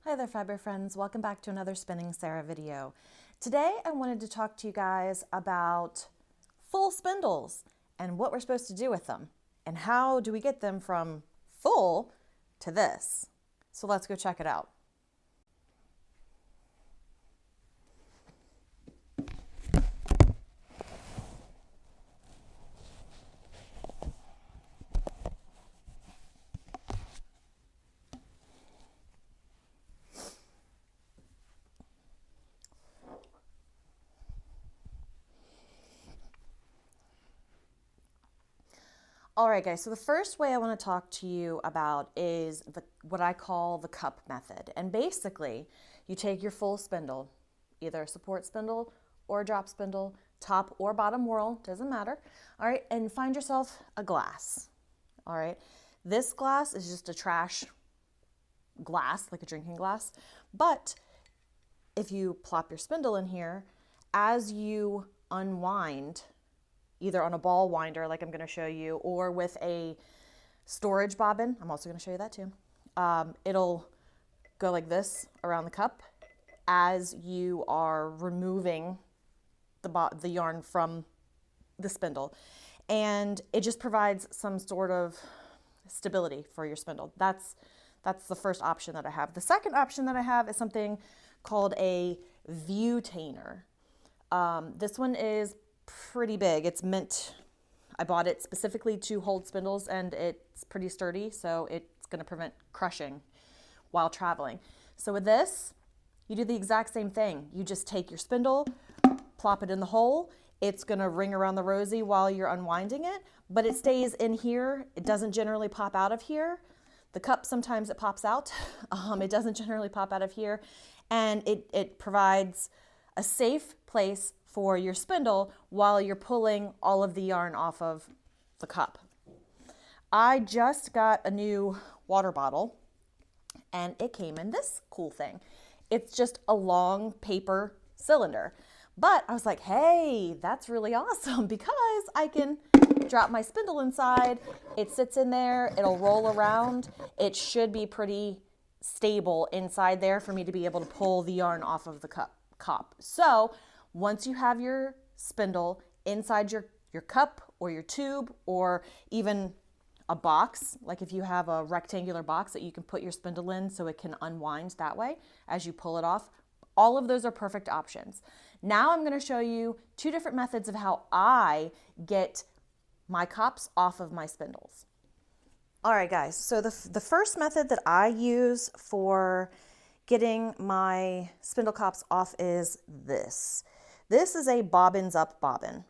Hi there, fiber friends. Welcome back to another Spinning Sara video. Today I wanted to talk to you guys about full spindles and what we're supposed to do with them and how do we get them from full to this. So let's go check it out. All right, guys, so the first way I want to talk to you about is what I call the cup method. And basically, you take your full spindle, either a support spindle or a drop spindle, top or bottom whirl, doesn't matter. All right, and find yourself a glass. All right, this glass is just a trash glass, like a drinking glass. But if you plop your spindle in here, as you unwind, either on a ball winder like I'm going to show you or with a storage bobbin, I'm also going to show you that too, it'll go like this around the cup as you are removing the yarn from the spindle, and it just provides some sort of stability for your spindle. That's the first option that I have. The second option that I have is something called a view-tainer. This one is pretty big. I bought it specifically to hold spindles, and it's pretty sturdy, so it's going to prevent crushing while traveling. So with this, you do the exact same thing. You just take your spindle, plop it in the hole. It's going to ring around the rosy while you're unwinding it, but it stays in here. It doesn't generally pop out of here. The cup, sometimes it pops out. It doesn't generally pop out of here, and it provides a safe place for your spindle while you're pulling all of the yarn off of the cup. I just got a new water bottle and it came in this cool thing. It's just a long paper cylinder. But I was like, hey, that's really awesome because I can drop my spindle inside. It sits in there, it'll roll around. It should be pretty stable inside there for me to be able to pull the yarn off of the cup. So once you have your spindle inside your cup or your tube or even a box, like if you have a rectangular box that you can put your spindle in so it can unwind that way as you pull it off, all of those are perfect options. Now I'm going to show you two different methods of how I get my cups off of my spindles. All right, guys, so the first method that I use for getting my spindle cops off is this. This is a bobbins up bobbin.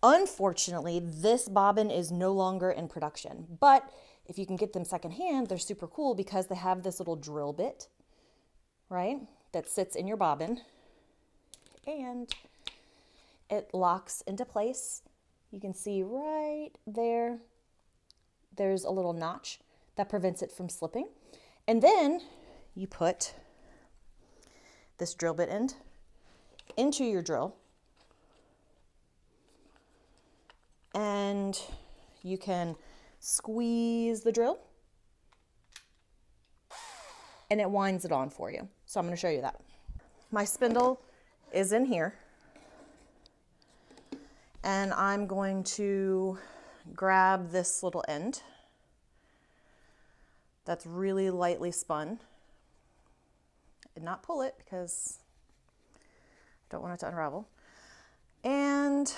Unfortunately, this bobbin is no longer in production, but if you can get them secondhand, they're super cool because they have this little drill bit, right, that sits in your bobbin and it locks into place. You can see right there, there's a little notch that prevents it from slipping. And then you put this drill bit end into your drill, and you can squeeze the drill and it winds it on for you. So I'm going to show you that. My spindle is in here and I'm going to grab this little end that's really lightly spun and not pull it because I don't want it to unravel. And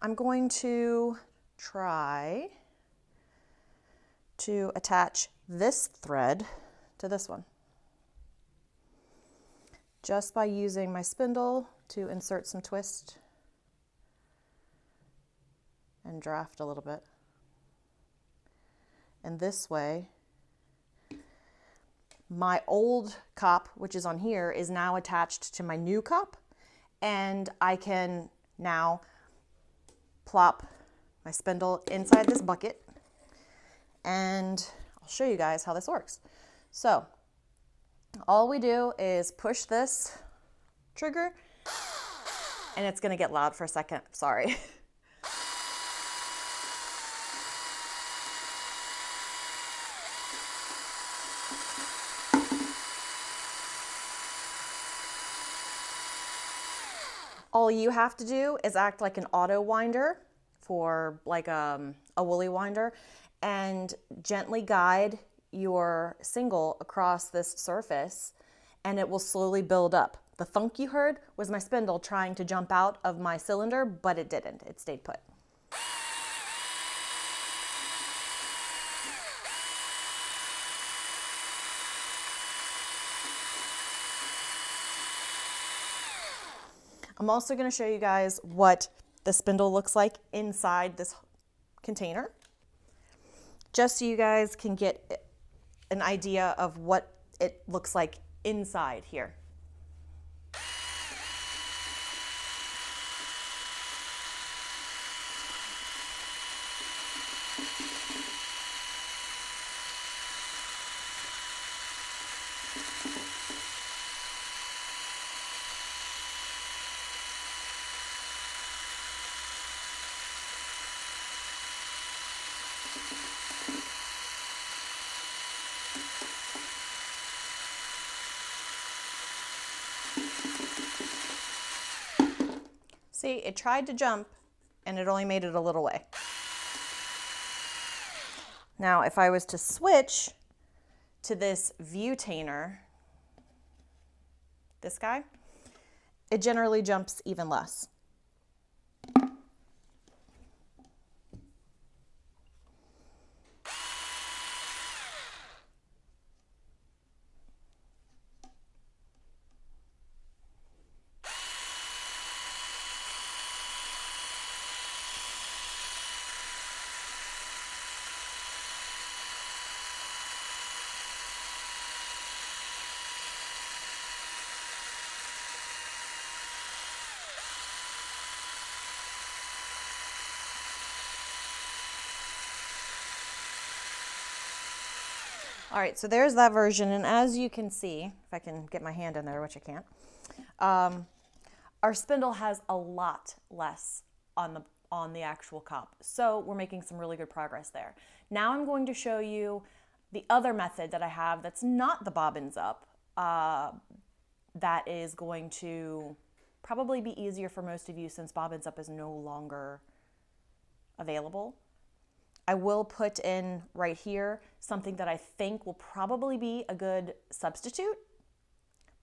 I'm going to try to attach this thread to this one just by using my spindle to insert some twist and draft a little bit. And this way, my old cup, which is on here, is now attached to my new cup, and I can now plop my spindle inside this bucket, and I'll show you guys how this works. So all we do is push this trigger, and it's going to get loud for a second. Sorry. All you have to do is act like an auto winder for like a woolly winder and gently guide your single across this surface and it will slowly build up. The thunk you heard was my spindle trying to jump out of my cylinder, but it didn't. It stayed put. I'm also going to show you guys what the spindle looks like inside this container, just so you guys can get an idea of what it looks like inside here. See, it tried to jump and it only made it a little way. Now, if I was to switch to this viewtainer, this guy, it generally jumps even less. All right, so there's that version, and as you can see, if I can get my hand in there, which I can't, our spindle has a lot less on the actual cup. So we're making some really good progress there. Now I'm going to show you the other method that I have that's not the bobbins up, that is going to probably be easier for most of you since bobbins up is no longer available. I will put in right here something that I think will probably be a good substitute,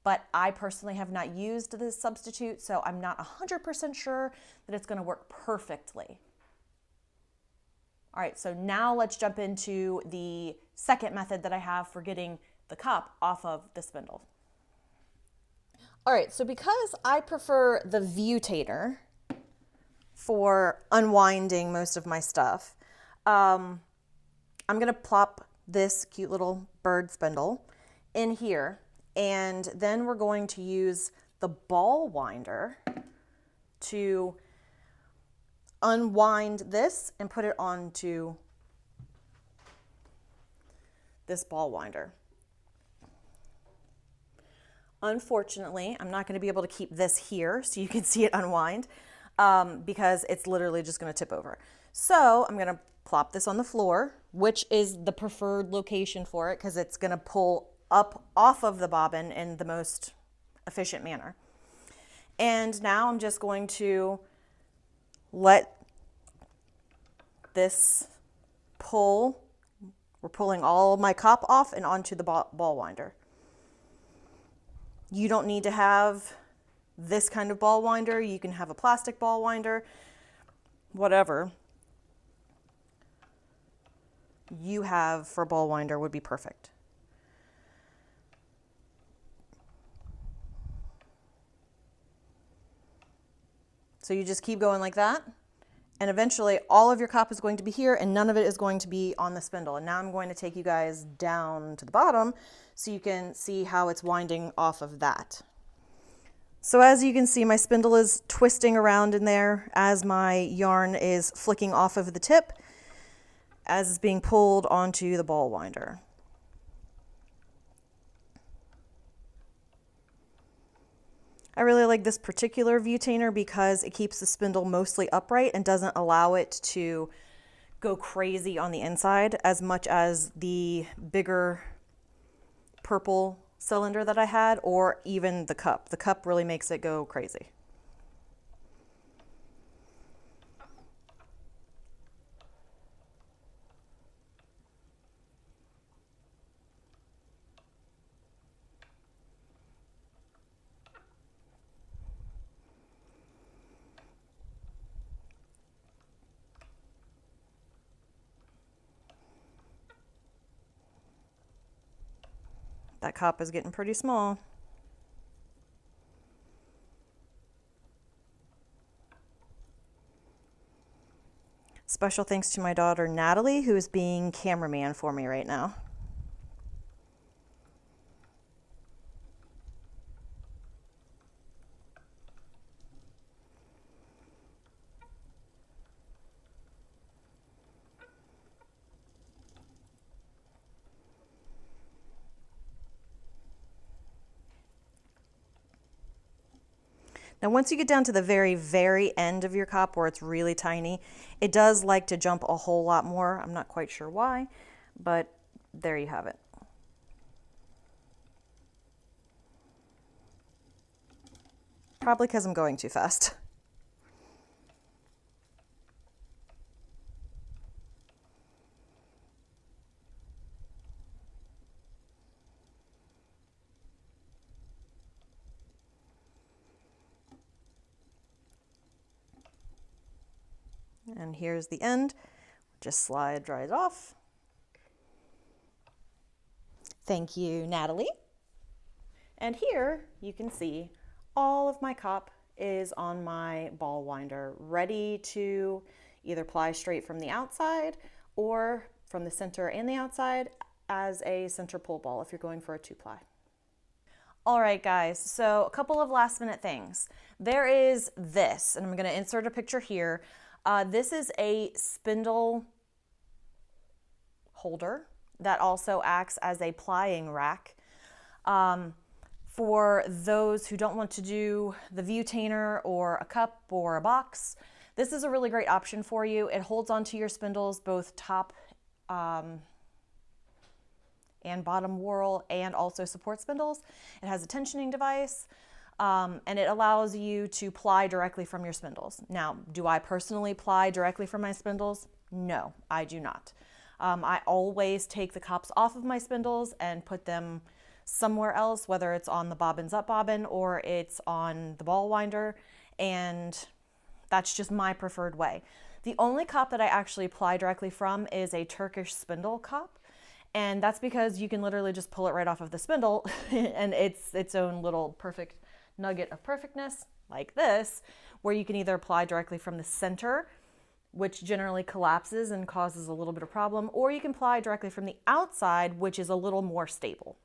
but I personally have not used this substitute, so I'm not 100% sure that it's going to work perfectly. All right, so now let's jump into the second method that I have for getting the cup off of the spindle. All right, so because I prefer the viewtainer for unwinding most of my stuff, I'm going to plop this cute little bird spindle in here, and then we're going to use the ball winder to unwind this and put it onto this ball winder. Unfortunately, I'm not going to be able to keep this here so you can see it unwind because it's literally just going to tip over. So I'm going to plop this on the floor, which is the preferred location for it because it's going to pull up off of the bobbin in the most efficient manner. And now I'm just going to let this pull. We're pulling all of my cup off and onto the ball winder. You don't need to have this kind of ball winder. You can have a plastic ball winder, whatever you have for a ball winder would be perfect. So you just keep going like that, and eventually all of your cup is going to be here and none of it is going to be on the spindle. And now I'm going to take you guys down to the bottom so you can see how it's winding off of that. So as you can see, my spindle is twisting around in there as my yarn is flicking off of the tip as it's being pulled onto the ball winder. I really like this particular viewtainer because it keeps the spindle mostly upright and doesn't allow it to go crazy on the inside as much as the bigger purple cylinder that I had, or even the cup. The cup really makes it go crazy. that cup is getting pretty small. Special thanks to my daughter Natalie, who is being cameraman for me right now. Now, once you get down to the very, very end of your cup where it's really tiny, it does like to jump a whole lot more. I'm not quite sure why, but there you have it. Probably because I'm going too fast. And here's the end. Just slide right off. Thank you, Natalie. And here you can see all of my cup is on my ball winder, ready to either ply straight from the outside or from the center and the outside as a center pull ball if you're going for a 2-ply. All right, guys, so a couple of last minute things. There is this, and I'm going to insert a picture here. This is a spindle holder that also acts as a plying rack. For those who don't want to do the view-tainer or a cup or a box, this is a really great option for you. It holds onto your spindles, both top and bottom whorl, and also support spindles. It has a tensioning device. And it allows you to ply directly from your spindles. Now, do I personally ply directly from my spindles? No, I do not. I always take the cups off of my spindles and put them somewhere else, whether it's on the bobbins up bobbin or it's on the ball winder, and that's just my preferred way. The only cup that I actually ply directly from is a Turkish spindle cup, and that's because you can literally just pull it right off of the spindle and it's its own little perfect nugget of perfectness like this, where you can either apply directly from the center, which generally collapses and causes a little bit of problem, or you can apply directly from the outside, which is a little more stable.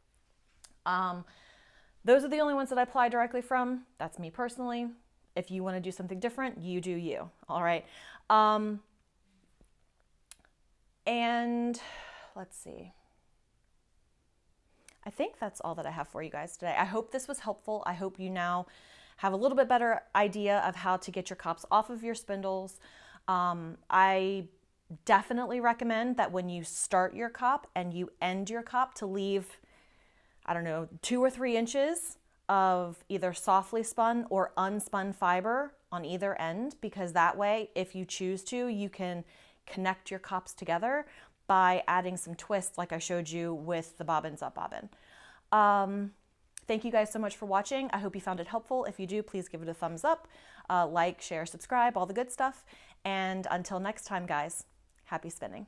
Those are the only ones that I apply directly from. That's me personally. If you want to do something different, you do you. All right. And let's see. I think that's all that I have for you guys today. I hope this was helpful. I hope you now have a little bit better idea of how to get your cups off of your spindles. I definitely recommend that when you start your cup and you end your cup to leave, I don't know, 2 or 3 inches of either softly spun or unspun fiber on either end, because that way, if you choose to, you can connect your cups together by adding some twists like I showed you with the bobbins up bobbin. Thank you guys so much for watching. I hope you found it helpful. If you do, please give it a thumbs up, like, share, subscribe, all the good stuff. And until next time, guys, happy spinning.